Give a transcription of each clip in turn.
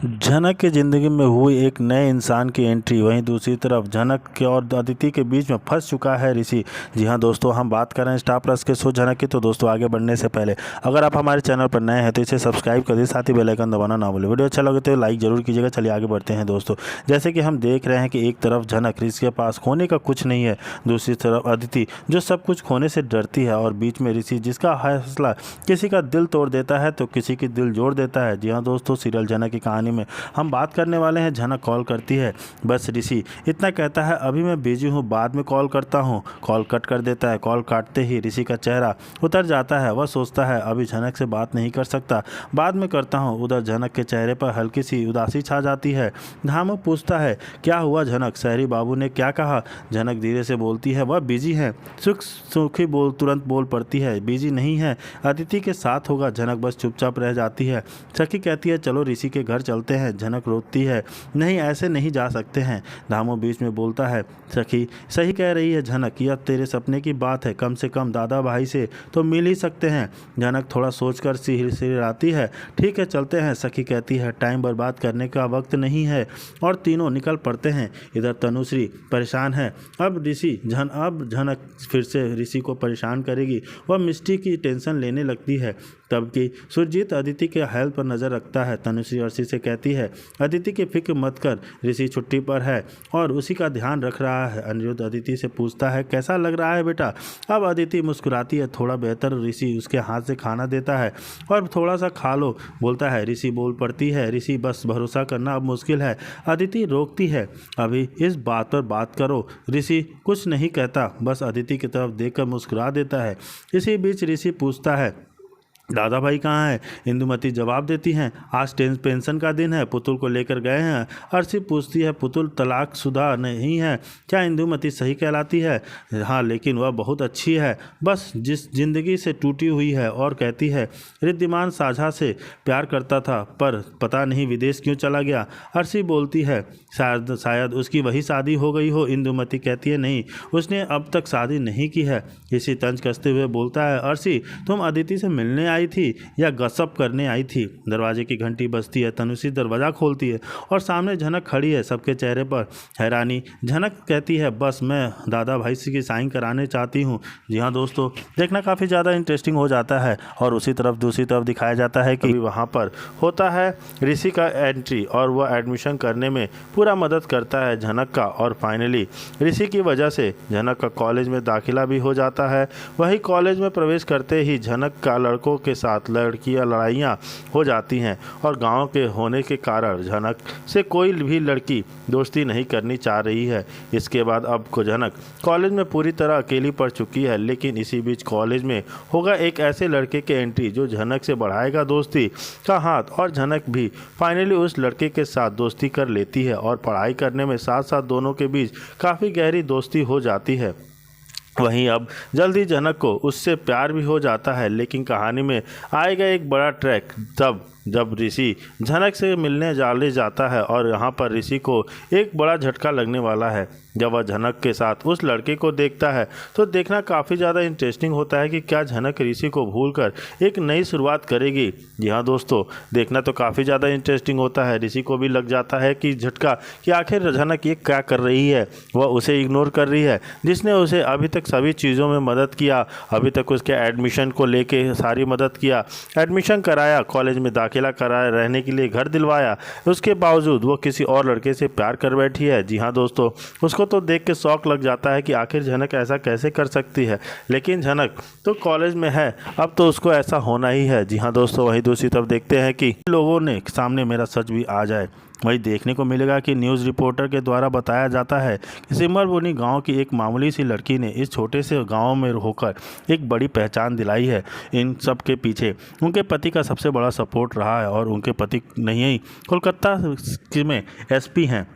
झनक की ज़िंदगी में हुई एक नए इंसान की एंट्री। वहीं दूसरी तरफ झनक के और अदिति के बीच में फंस चुका है ऋषि। जी हाँ दोस्तों, हम बात कर रहे हैं स्टार प्लस के शो झनक की। तो दोस्तों, आगे बढ़ने से पहले अगर आप हमारे चैनल पर नए हैं तो इसे सब्सक्राइब कर दीजिए, साथ ही बेल आइकन दबाना ना भूलें। वीडियो अच्छा लगे तो लाइक जरूर कीजिएगा। चलिए आगे बढ़ते हैं दोस्तों। जैसे कि हम देख रहे हैं कि एक तरफ झनक ऋषि के पास खोने का कुछ नहीं है, दूसरी तरफ अदिति जो सब कुछ खोने से डरती है, और बीच में ऋषि जिसका फैसला किसी का दिल तोड़ देता है तो किसी की दिल जोड़ देता है। जी हाँ दोस्तों, सीरियल झनक की कहानी में हम बात करने वाले हैं। झनक कॉल करती है, बस ऋषि इतना कहता है, अभी मैं बिजी हूँ, बाद में कॉल करता हूँ। कॉल कट कर देता है। कॉल काटते ही ऋषि का चेहरा उतर जाता है। वह सोचता है अभी झनक से बात नहीं कर सकता, बाद में करता हूँ। उधर झनक के चेहरे पर हल्की सी उदासी छा जाती है। धामू पूछता है, क्या हुआ झनक, शहरी बाबू ने क्या कहा? झनक धीरे से बोलती है, वह बिजी है। सुखी तुरंत बोल पड़ती है, बिजी नहीं है, अदिति के साथ होगा। झनक बस चुपचाप रह जाती है। सखी कहती है, चलो ऋषि के घर चलते हैं। झनक रोती है, नहीं ऐसे नहीं जा सकते हैं। धामू बीच में बोलता है, सखी सही कह रही है झनक, यह तेरे सपने की बात है, कम से कम दादा भाई से तो मिल ही सकते हैं। झनक थोड़ा सोचकर सिरसिराती है, ठीक है चलते हैं। सखी कहती है, टाइम बर्बाद करने का वक्त नहीं है, और तीनों निकल पड़ते हैं। इधर तनुश्री परेशान है, अब झनक फिर से ऋषि को परेशान करेगी। वह मिष्टी की टेंशन लेने लगती है। तब की सुरजीत अदिति के हेल्थ पर नज़र रखता है। तनुश्री अर्शी से कहती है, अदिति की फिक्र मत कर, ऋषि छुट्टी पर है और उसी का ध्यान रख रहा है। अनिरुद्ध अदिति से पूछता है, कैसा लग रहा है बेटा? अब अदिति मुस्कुराती है, थोड़ा बेहतर। ऋषि उसके हाथ से खाना देता है और थोड़ा सा खा लो बोलता है। ऋषि बोल पड़ती है, ऋषि बस भरोसा करना अब मुश्किल है। अदिति रोकती है, अभी इस बात पर बात करो। ऋषि कुछ नहीं कहता, बस अदिति की तरफ देखकर मुस्कुरा देता है। इसी बीच ऋषि पूछता है, दादा भाई कहाँ है? इंदुमती जवाब देती हैं, आज पेंशन का दिन है, पुतुल को लेकर गए हैं। अर्शी पूछती है, पुतुल तलाकशुदा नहीं है क्या? इंदुमती सही कहलाती है, हाँ लेकिन वह बहुत अच्छी है, बस जिस जिंदगी से टूटी हुई है। और कहती है, रिद्धिमान साझा से प्यार करता था पर पता नहीं विदेश क्यों चला गया। अर्शी बोलती है, शायद उसकी वही शादी हो गई हो। इंदुमती कहती है, नहीं उसने अब तक शादी नहीं की है। इसी तंज कसते हुए बोलता है, अर्शी तुम अदिति से मिलने आई थी या गसप करने आई थी? दरवाजे की घंटी बजती है। तनुश्री दरवाजा खोलती है और सामने झनक खड़ी है, सबके चेहरे पर हैरानी। झनक कहती है, बस मैं दादा भाई से की साइन कराने चाहती हूँ। जी हाँ दोस्तों, देखना काफ़ी ज़्यादा इंटरेस्टिंग हो जाता है। और उसी तरफ दूसरी तरफ दिखाया जाता है कि वहाँ पर होता है ऋषि का एंट्री, और वह एडमिशन करने में पूरा मदद करता है झनक का। और फाइनली ऋषि की वजह से झनक का कॉलेज में दाखिला भी हो जाता है। वही कॉलेज में प्रवेश करते ही झनक का लड़कों के साथ लड़ाइयाँ हो जाती हैं, और गांव के होने के कारण झनक से कोई भी लड़की दोस्ती नहीं करनी चाह रही है। इसके बाद अब को झनक कॉलेज में पूरी तरह अकेली पड़ चुकी है। लेकिन इसी बीच कॉलेज में होगा एक ऐसे लड़के के एंट्री जो झनक से बढ़ाएगा दोस्ती का हाथ, और झनक भी फाइनली उस लड़के के साथ दोस्ती कर लेती है, और पढ़ाई करने में साथ साथ दोनों के बीच काफ़ी गहरी दोस्ती हो जाती है। वहीं अब जल्दी झनक को उससे प्यार भी हो जाता है। लेकिन कहानी में आएगा एक बड़ा ट्रैक तब जब ऋषि झनक से मिलने जाता है, और यहाँ पर ऋषि को एक बड़ा झटका लगने वाला है। जब वह झनक के साथ उस लड़के को देखता है तो देखना काफ़ी ज़्यादा इंटरेस्टिंग होता है कि क्या झनक ऋषि को भूलकर एक नई शुरुआत करेगी। जी हाँ दोस्तों, देखना तो काफ़ी ज़्यादा इंटरेस्टिंग होता है। ऋषि को भी लग जाता है कि झटका कि आखिर झनक ये क्या कर रही है, वह उसे इग्नोर कर रही है जिसने उसे अभी तक सभी चीज़ों में मदद किया, अभी तक उसके एडमिशन को लेके सारी मदद किया, एडमिशन कराया, कॉलेज में दाखिला कराया, रहने के लिए घर दिलवाया। उसके बावजूद वो किसी और लड़के से प्यार कर बैठी है। जी हाँ दोस्तों, उसको तो देख के शौक लग जाता है कि आखिर झनक ऐसा कैसे कर सकती है। लेकिन झनक तो कॉलेज में है, अब तो उसको ऐसा होना ही है। जी हाँ दोस्तों, वही दूसरी तरफ देखते हैं कि लोगों ने सामने मेरा सच भी आ जाए। वही देखने को मिलेगा कि न्यूज़ रिपोर्टर के द्वारा बताया जाता है कि सिमरपुरी गांव की एक मामूली सी लड़की ने इस छोटे से गांव में होकर एक बड़ी पहचान दिलाई है। इन सब के पीछे उनके पति का सबसे बड़ा सपोर्ट रहा है, और उनके पति नहीं कोलकाता में एसपी हैं।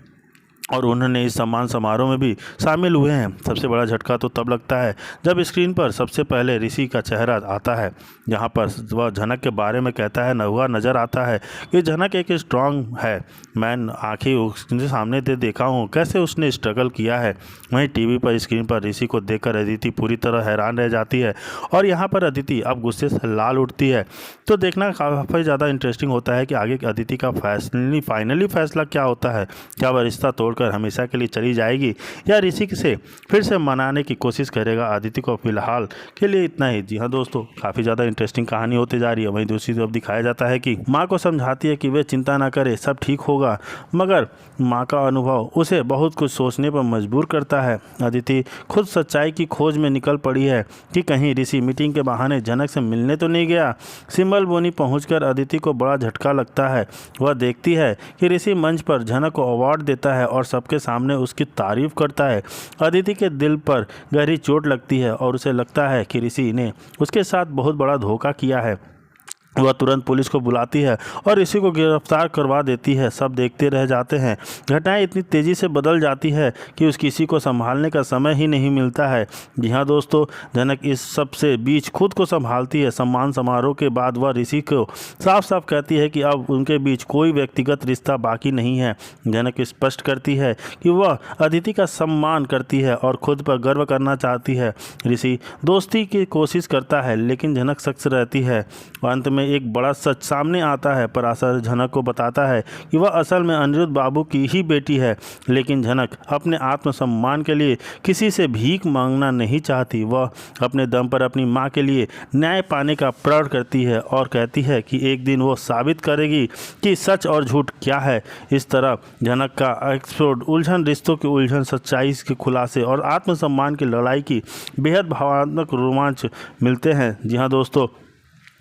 और उन्होंने इस सम्मान समारोह में भी शामिल हुए हैं। सबसे बड़ा झटका तो तब लगता है जब स्क्रीन पर सबसे पहले ऋषि का चेहरा आता है, जहां पर वह झनक के बारे में कहता है हुआ नज़र आता है कि झनक एक स्ट्रांग है। मैं आंखें उसके सामने से देखा हूँ कैसे उसने स्ट्रगल किया है। वहीं टीवी पर स्क्रीन पर ऋषि को देखकर अदिति पूरी तरह हैरान रह जाती है और यहाँ पर अदिति अब गुस्से से लाल उठती है। तो देखना काफ़ी ज़्यादा इंटरेस्टिंग होता है कि आगे अदिति का फाइनली फैसला क्या होता है। क्या वह रिश्ता तोड़कर हमेशा के लिए चली जाएगी या ऋषि से फिर से मनाने की कोशिश करेगा। अदिति को फिलहाल के लिए इतना ही। जी हाँ दोस्तों, काफ़ी ज़्यादा इंटरेस्टिंग कहानी होती जा रही है। वहीं दूसरी तरफ दिखाया जाता है कि माँ को समझाती है कि वे चिंता ना करे, सब ठीक होगा, मगर माँ का अनुभव उसे बहुत कुछ सोचने पर मजबूर करता है। अदिति खुद सच्चाई की खोज में निकल पड़ी है कि कहीं ऋषि मीटिंग के बहाने झनक से मिलने तो नहीं गया। सिंबल बोनी पहुंचकर अदिति को बड़ा झटका लगता है। वह देखती है कि ऋषि मंच पर झनक को अवार्ड देता है और सबके सामने उसकी तारीफ करता है। अदिति के दिल पर गहरी चोट लगती है और उसे लगता है कि ऋषि ने उसके साथ बहुत बड़ा धोखा किया है। वह तुरंत पुलिस को बुलाती है और ऋषि को गिरफ्तार करवा देती है। सब देखते रह जाते हैं। घटनाएं इतनी तेज़ी से बदल जाती है कि उस किसी को संभालने का समय ही नहीं मिलता है। जी हाँ दोस्तों, झनक इस सब से बीच खुद को संभालती है। सम्मान समारोह के बाद वह ऋषि को साफ साफ कहती है कि अब उनके बीच कोई व्यक्तिगत रिश्ता बाकी नहीं है। झनक स्पष्ट करती है कि वह अदिति का सम्मान करती है और खुद पर गर्व करना चाहती है। ऋषि दोस्ती की कोशिश करता है लेकिन झनक सख्त रहती है। अंत में एक बड़ा सच सामने आता है। पराशर झनक को बताता है कि वह असल में अनिरुद्ध बाबू की ही बेटी है, लेकिन झनक अपने आत्मसम्मान के लिए किसी से भीख मांगना नहीं चाहती। वह अपने दम पर अपनी मां के लिए न्याय पाने का प्रण करती है और कहती है कि एक दिन वो साबित करेगी कि सच और झूठ क्या है। इस तरह झनक का एपिसोड उलझन, रिश्तों की उलझन, सच्चाई के खुलासे और आत्मसम्मान की लड़ाई की बेहद भावनात्मक रोमांच मिलते हैं। जी हाँ दोस्तों,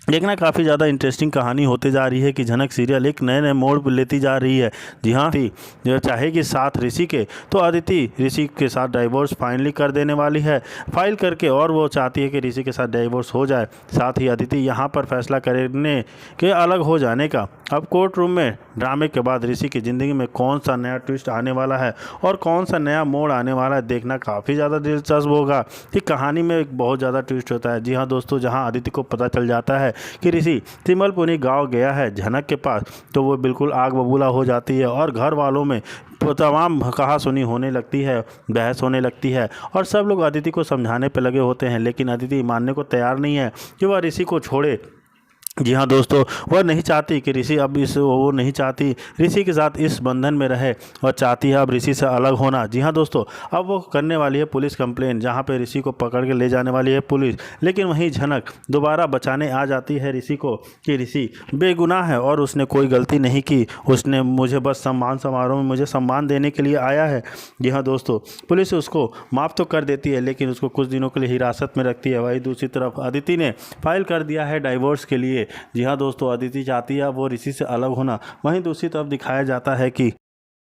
देखना काफ़ी ज़्यादा इंटरेस्टिंग कहानी होते जा रही है कि झनक सीरियल एक नए नए मोड़ पर लेती जा रही है। जी हाँ, जो चाहेगी साथ ऋषि के, तो अदिति ऋषि के साथ डाइवोर्स फाइनली कर देने वाली है फाइल करके, और वो चाहती है कि ऋषि के साथ डाइवोर्स हो जाए। साथ ही अदिति यहाँ पर फैसला करने के अलग हो जाने का। अब कोर्ट रूम में ड्रामे के बाद ऋषि की ज़िंदगी में कौन सा नया ट्विस्ट आने वाला है और कौन सा नया मोड़ आने वाला है, देखना काफ़ी ज़्यादा दिलचस्प होगा कि कहानी में एक बहुत ज़्यादा ट्विस्ट होता है। जी हाँ दोस्तों, जहाँ अदिति को पता चल जाता है कि ऋषि सिमलपुरी गांव गया है झनक के पास, तो वो बिल्कुल आग बबूला हो जाती है और घर वालों में तमाम कहासुनी होने लगती है, बहस होने लगती है और सब लोग अदिति को समझाने पे लगे होते हैं, लेकिन अदिति मानने को तैयार नहीं है कि वह ऋषि को छोड़े। जी हाँ दोस्तों, वह नहीं चाहती कि ऋषि अब वो नहीं चाहती ऋषि के साथ इस बंधन में रहे और चाहती है अब ऋषि से अलग होना। जी हाँ दोस्तों, अब वो करने वाली है पुलिस कंप्लेंट, जहाँ पे ऋषि को पकड़ के ले जाने वाली है पुलिस। लेकिन वहीं झनक दोबारा बचाने आ जाती है ऋषि को कि ऋषि बेगुनाह है और उसने कोई गलती नहीं की, उसने मुझे बस सम्मान समारोह में मुझे सम्मान देने के लिए आया है। जी हाँ दोस्तों, पुलिस उसको माफ़ तो कर देती है लेकिन उसको कुछ दिनों के लिए हिरासत में रखती है। वहीं दूसरी तरफ अदिति ने फाइल कर दिया है डाइवोर्स के लिए। जी हाँ दोस्तों, अदिति चाहती है वो ऋषि से अलग होना। वहीं दूसरी तरफ दिखाया जाता है कि